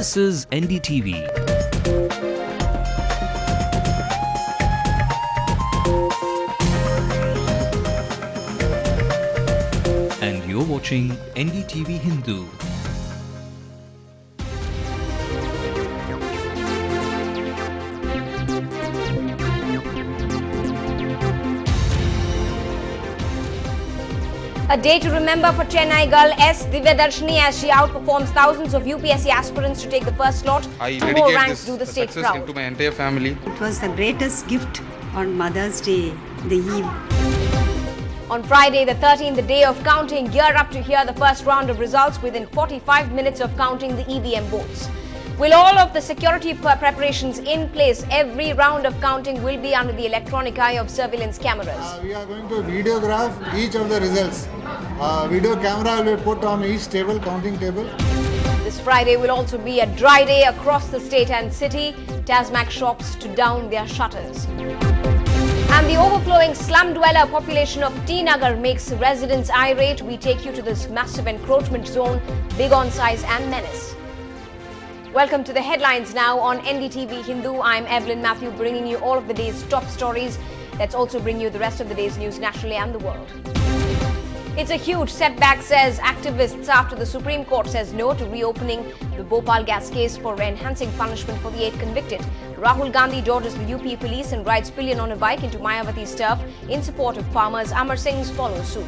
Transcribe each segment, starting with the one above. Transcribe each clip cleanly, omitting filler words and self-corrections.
This is NDTV. And you're watching NDTV Hindu. A day to remember for Chennai girl S. Divyadarshini as she outperforms thousands of UPSC aspirants to take the first slot. I Two more dedicate ranks this do the state success proud. into my entire family. It was the greatest gift on Mother's Day, the eve. On Friday, the 13th, the day of counting, gear up to hear the first round of results within 45 minutes of counting the EVM votes. With all of the security preparations in place, every round of counting will be under the electronic eye of surveillance cameras. We are going to videograph each of the results. Video camera will be put on each table, counting table. This Friday will also be a dry day across the state and city. TASMAC shops to down their shutters. And the overflowing slum dweller population of T Nagar makes residents irate. We take you to this massive encroachment zone, big on size and menace. Welcome to the headlines now on NDTV Hindu. I'm Evelyn Matthew, bringing you all of the day's top stories. Let's also bring you the rest of the day's news nationally and the world. It's a huge setback, says activists, after the Supreme Court says no to reopening the Bhopal gas case for enhancing punishment for the 8 convicted. Rahul Gandhi dodges the UP police and rides pillion on a bike into Mayawati's turf in support of farmers. Amar Singh's follows suit.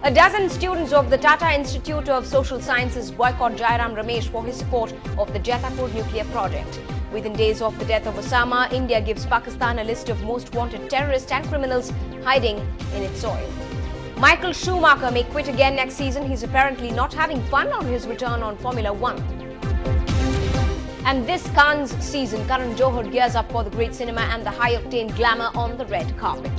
A dozen students of the Tata Institute of Social Sciences boycott Jairam Ramesh for his support of the Jetapur nuclear project. Within days of the death of Osama, India gives Pakistan a list of most wanted terrorists and criminals hiding in its soil. Michael Schumacher may quit again next season. He's apparently not having fun on his return on Formula One. And this Cannes season, Karan Johar gears up for the great cinema and the high-octane glamour on the red carpet.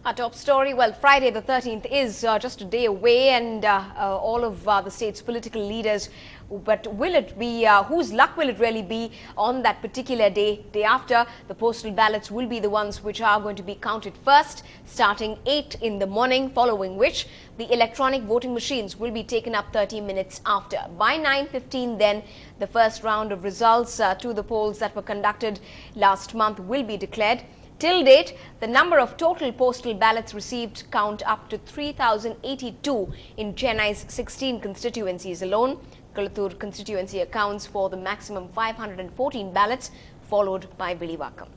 Our top story, well, Friday the 13th is just a day away, and all of the state's political leaders, but will it be, whose luck will it really be on that particular day after? The postal ballots will be the ones which are going to be counted first, starting 8 in the morning, following which the electronic voting machines will be taken up 30 minutes after. By 9:15 then, the first round of results to the polls that were conducted last month will be declared. Till date, the number of total postal ballots received count up to 3,082 in Chennai's 16 constituencies alone. Kalathur constituency accounts for the maximum 514 ballots, followed by Vilivakam.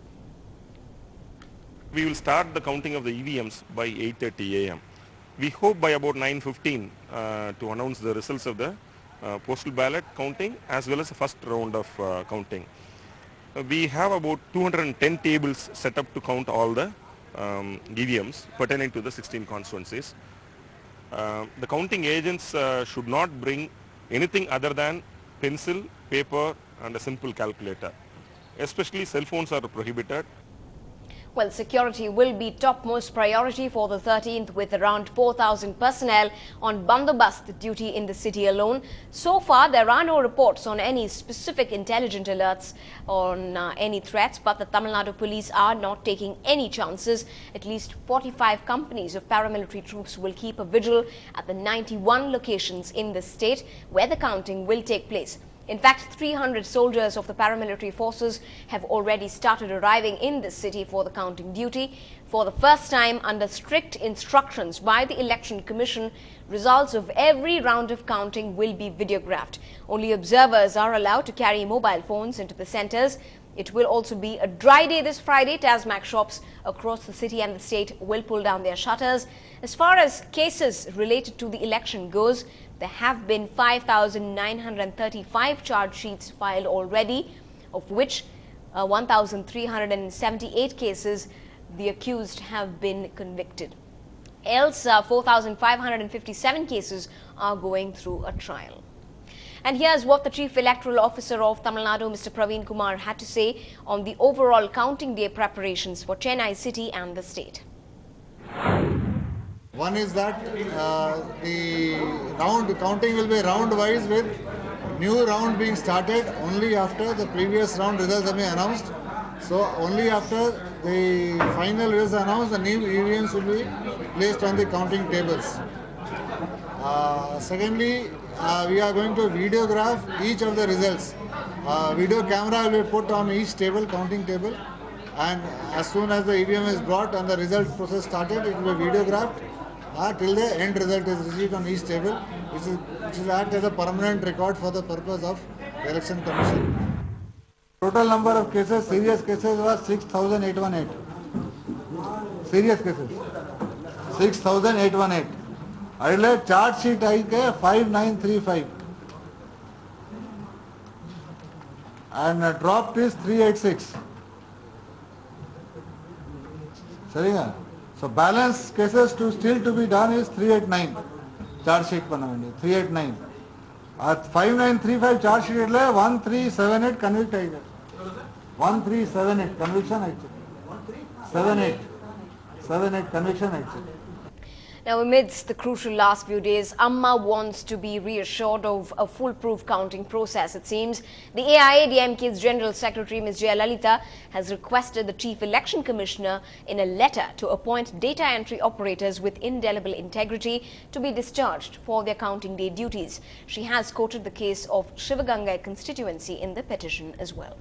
We will start the counting of the EVMs by 8:30 a.m. We hope by about 9:15 to announce the results of the postal ballot counting as well as the first round of counting. We have about 210 tables set up to count all the EVMs pertaining to the 16 constituencies. The counting agents should not bring anything other than pencil, paper and a simple calculator. Especially cell phones are prohibited. Well, security will be topmost priority for the 13th, with around 4,000 personnel on bandobast duty in the city alone. So far, there are no reports on any specific intelligent alerts on any threats, but the Tamil Nadu police are not taking any chances. At least 45 companies of paramilitary troops will keep a vigil at the 91 locations in the state where the counting will take place. In fact, 300 soldiers of the paramilitary forces have already started arriving in this city for the counting duty. For the first time, under strict instructions by the Election Commission, results of every round of counting will be videographed. Only observers are allowed to carry mobile phones into the centers. It will also be a dry day this Friday. TASMAC shops across the city and the state will pull down their shutters. As far as cases related to the election goes, there have been 5,935 charge sheets filed already, of which 1,378 cases the accused have been convicted. Else, 4,557 cases are going through a trial. And here's what the Chief Electoral Officer of Tamil Nadu, Mr. Praveen Kumar, had to say on the overall counting day preparations for Chennai city and the state. One is that the counting will be round-wise, with new round being started only after the previous round results have been announced. So only after the final results are announced, the new EVMs will be placed on the counting tables. Secondly, we are going to videograph each of the results. Video camera will be put on each table, counting table, and as soon as the EVM is brought and the result process started, it will be videographed till the end result is received on each table, which will act as a permanent record for the purpose of the Election Commission. Total number of cases, serious cases was 6,818. Serious cases, 6,818. Earlier charge sheet आई के 5935 and dropped is 386. सही So balance cases still to be done is 389. Charge sheet बनाएंगे 389. At 5935 charge sheet એટલે 1378 convict आएगा. 1378 conviction आएगा. 78 conviction आएगा. Now, amidst the crucial last few days, Amma wants to be reassured of a foolproof counting process. It seems the AIADMK's General Secretary, Ms. Jayalalitha, has requested the Chief Election Commissioner in a letter to appoint data entry operators with indelible integrity to be discharged for their counting day duties. She has quoted the case of Shivagangai constituency in the petition as well.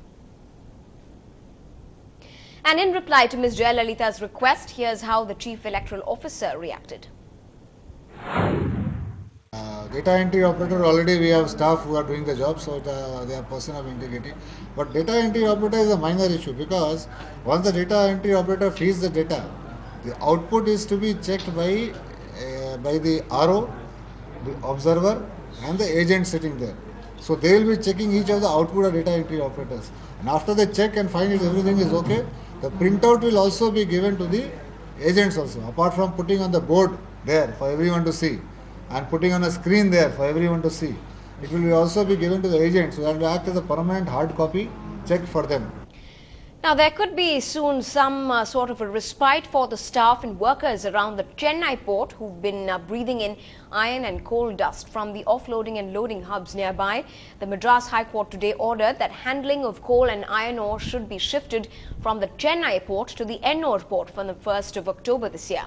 And in reply to Ms. Jayalalitha's request, here's how the Chief Electoral Officer reacted. Data entry operator, already we have staff who are doing the job, so they are person of integrity. But data entry operator is a minor issue because once the data entry operator feeds the data, the output is to be checked by the RO, the observer and the agent sitting there. So they will be checking each of the output of data entry operators. And after they check and find if everything is okay, the printout will also be given to the agents also, apart from putting on the board there for everyone to see and putting on a screen there for everyone to see. It will also be given to the agents, so that will act as a permanent hard copy check for them. Now, there could be soon some sort of a respite for the staff and workers around the Chennai port who've been breathing in iron and coal dust from the offloading and loading hubs nearby. The Madras High Court today ordered that handling of coal and iron ore should be shifted from the Chennai port to the Ennore port from the 1st of October this year.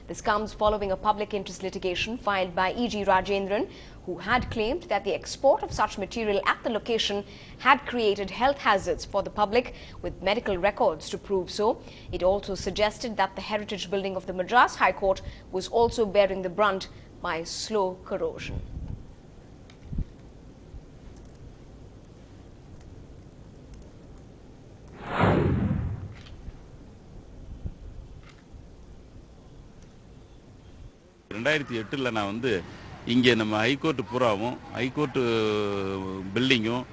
This comes following a public interest litigation filed by E.G. Rajendran, who had claimed that the export of such material at the location had created health hazards for the public, with medical records to prove so. It also suggested that the heritage building of the Madras High Court was also bearing the brunt by slow corrosion. இங்கே நம்ம high court பூராவும் high court பில்டிங்கும்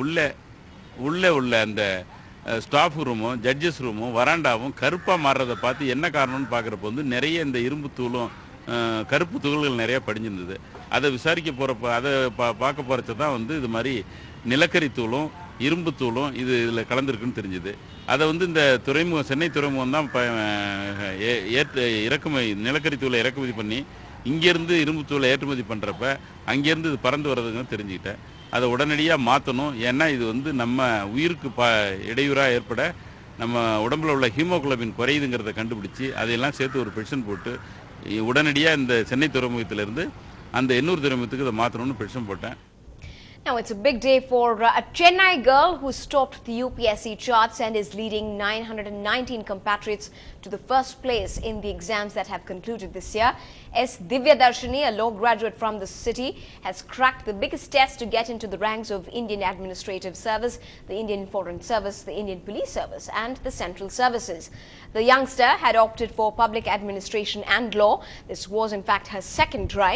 உள்ளே உள்ள அந்த staff ரூமும் judges ரூமும் வராண்டாவும் கருப்பாக மாறுறதை பார்த்து என்ன காரணம்னு பார்க்குறப்போ நிறைய இந்த இரும்பு தூளும் கருப்பு துகள்கள் நிறைய படிஞ்சிருந்தது. அதை விசாரிக்க போகிறப்ப அதை பார்க்க போகிறச்ச தான் இது மாதிரி நிலக்கரி தூளும் இரும்பு தூளும் இதில் கலந்துருக்குன்னு தெரிஞ்சுது. அதை இந்த துறைமுகம் சென்னை துறைமுகம் தான் நிலக்கரி தூளை இறக்குமதி பண்ணி இங்கேருந்து இரும்பு தூளை ஏற்றுமதி பண்ணுறப்ப அங்கேருந்து இது பறந்து வர்றதுன்னு தெரிஞ்சுக்கிட்டேன். அதை உடனடியாக மாற்றணும். ஏன்னா இது நம்ம உயிருக்கு இடையூறாக ஏற்பட நம்ம உடம்புல உள்ள ஹீமோகுளோபின் குறையுதுங்கிறத கண்டுபிடிச்சி அதையெல்லாம் சேர்த்து ஒரு பெட்டிஷன் போட்டு உடனடியாக இந்த சென்னை துறைமுகத்திலேருந்து அந்த எண்ணூர் துறைமுகத்துக்கு இதை மாற்றணும்னு பெட்டிஷன் போட்டேன். Now, it's a big day for a Chennai girl who topped the UPSC charts and is leading 919 compatriots to the first place in the exams that have concluded this year. S. Divya Darshini, a law graduate from the city, has cracked the biggest test to get into the ranks of Indian Administrative Service, the Indian Foreign Service, the Indian Police Service and the Central Services. The youngster had opted for public administration and law. This was in fact her second try.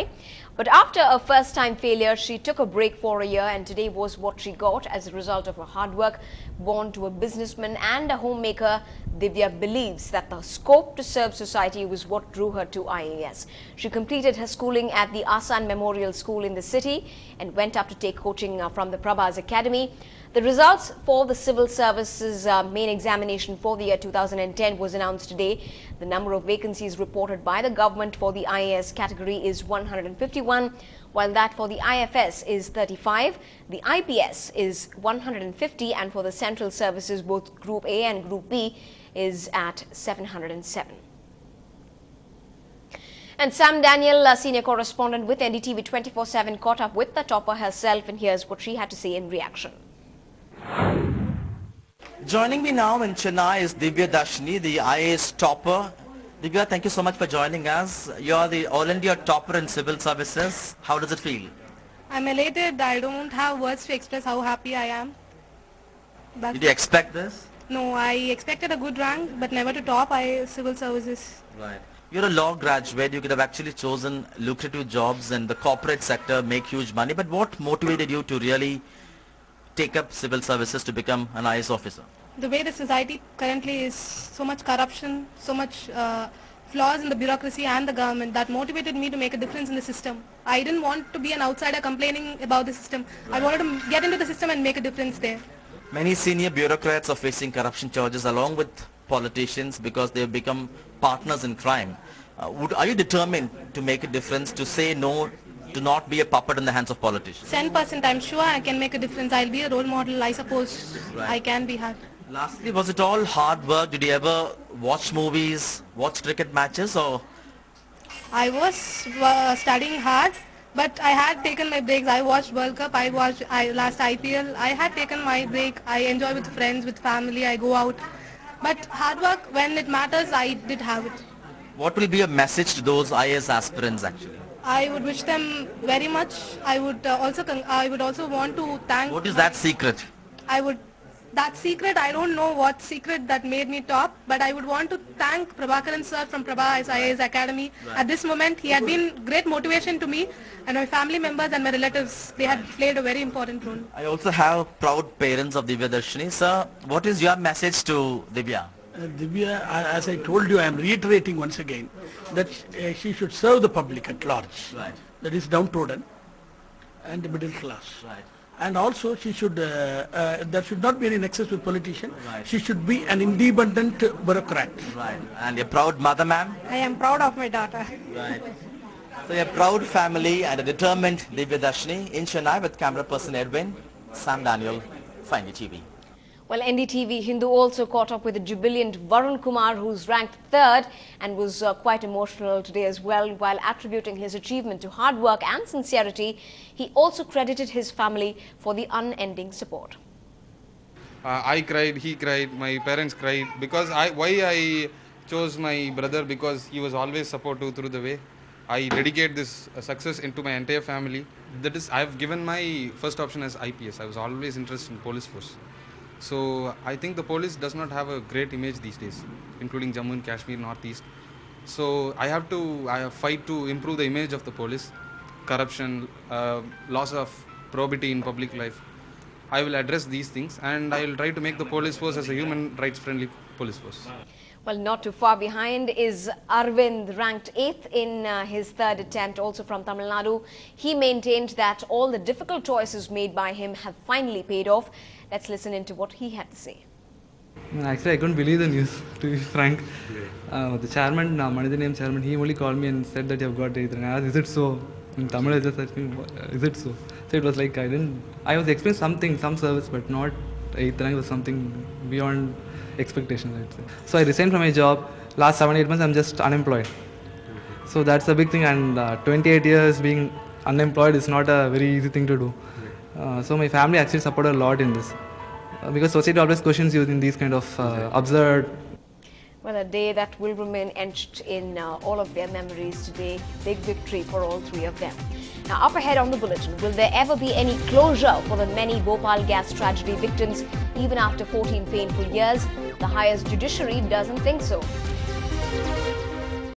But after a first-time failure, she took a break for a year, and today was what she got as a result of her hard work. Born to a businessman and a homemaker, Divya believes that the scope to serve society was what drew her to IAS. She completed her schooling at the Asan Memorial School in the city and went up to take coaching from the Prabhas Academy. The results for the Civil Services main examination for the year 2010 was announced today. The number of vacancies reported by the government for the IAS category is 151, while that for the IFS is 35, the IPS is 150, and for the Central Services, both Group A and Group B, is at 707. And Sam Daniel, senior correspondent with NDTV 24/7, caught up with the topper herself, and here's what she had to say in reaction. Joining me now in Chennai is Divya Darshini, the IAS topper. Divya, thank you so much for joining us. You're the All India topper in civil services. How does it feel? I'm elated. I don't have words to express how happy I am. But Did you expect this? no, I expected a good rank, but never to top civil services. Right. You're a law graduate. You could have actually chosen lucrative jobs in the corporate sector, make huge money. But what motivated you to really take up civil services to become an IAS officer? The way the society currently is, so much corruption, so much flaws in the bureaucracy and the government, that motivated me to make a difference in the system. I didn't want to be an outsider complaining about the system. Right. I wanted to get into the system and make a difference there. Many senior bureaucrats are facing corruption charges along with politicians because they have become partners in crime. Are you determined to make a difference, to say no, to not be a puppet in the hands of politicians? 10%, I'm sure I can make a difference. I'll be a role model, I suppose. Right. I can be hard. Lastly, was it all hard work? Did you ever watch movies, watch cricket matches, or? I was studying hard, but I had taken my breaks. I watched World Cup, I watched last IPL. I had taken my break. I enjoy with friends, with family, I go out. But hard work, when it matters, I did have it. What will be a message to those IAS aspirants actually? I would wish them very much. I would also want to thank... What is that secret? That secret, I don't know what secret that made me top, but I would want to thank Prabhakaran sir from Prabha IAS Academy. Right. At this moment, he had been great motivation to me, and my family members and my relatives. They had played a very important role. I also have proud parents of Divya Darshini. Sir, what is your message to Divya? Divya, as I told you, I am reiterating once again that she should serve the public at large. Right. That is downtrodden and the middle class. Right. And also she should, there should not be any nexus with politicians. Right. She should be an independent bureaucrat. Right. And a proud mother, ma'am? I am proud of my daughter. Right. So a proud family and a determined Divya Darshini in Chennai with camera person Edwin, Sam Daniel, for NDTV. Well, NDTV Hindu also caught up with the jubilant Varun Kumar, who's ranked 3rd and was quite emotional today as well. While attributing his achievement to hard work and sincerity, he also credited his family for the unending support. I cried, he cried, my parents cried, because why I chose my brother, because he was always supportive through the way. I dedicate this success into my entire family. That is, I have given my first option as IPS. I was always interested in police force. So I think the police does not have a great image these days, including Jammu and Kashmir, Northeast. So I have to fight to improve the image of the police, corruption, loss of probity in public life. I will address these things, and I will try to make the police force as a human rights friendly police force. Well, not too far behind is Arvind, ranked 8th in his 3rd attempt, also from Tamil Nadu. He maintained that all the difficult choices made by him have finally paid off. Let's listen into what he had to say. Actually, I couldn't believe the news, to be frank. The chairman, Manidhanayam chairman, he only called me and said that you have got 8th rank. I asked, is it so? In Tamil, I just asked him, is it so? So it was like, I was expecting something, some service, but not 8th rank. Was something beyond expectation, I'd say. So I resigned from my job. Last 7-8 months, I'm just unemployed. So that's a big thing, and 28 years being unemployed is not a very easy thing to do. So my family actually supported a lot in this, because society always questions you in these kind of absurd. Well, a day that will remain etched in all of their memories today. Big victory for all 3 of them. Now, up ahead on the bulletin, will there ever be any closure for the many Bhopal gas tragedy victims even after 14 painful years? The highest judiciary doesn't think so.